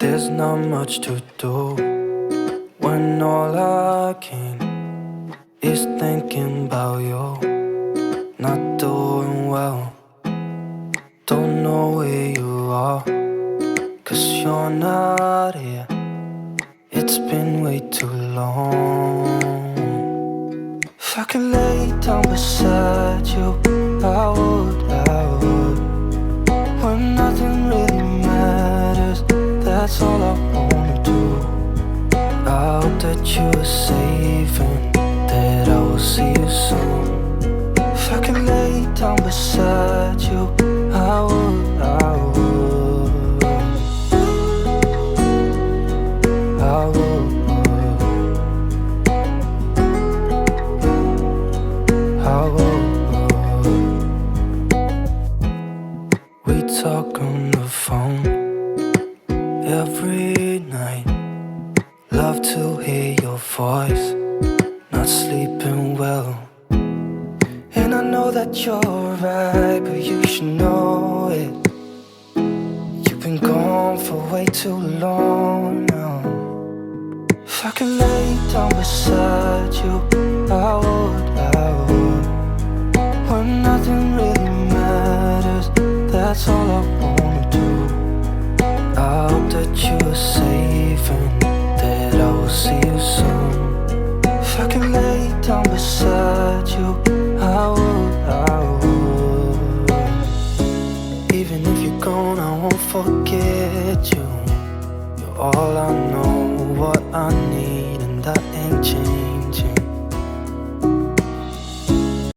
There's not much to do when all I can is thinking about you. Not doing well, don't know where you are, 'cause you're not here. It's been way too long. If I could lay down beside you, I would, when nothing really matters, that's all I wanna do. I hope that you are safe and that I will see you soon. If I could lay down beside you, I would, I would, I would, I would. We talk on the phone every night. Love to hear your voice, not sleeping well. And I know that you're right, but you should know it. You've been gone for way too long now. If I could lay down beside you, I would, I would. When nothing really matters, that's all I wanna do. I hope that you are safe and that I will see you soon. If I could lay down beside you, I would, I would. Even if you're gone, I won't forget.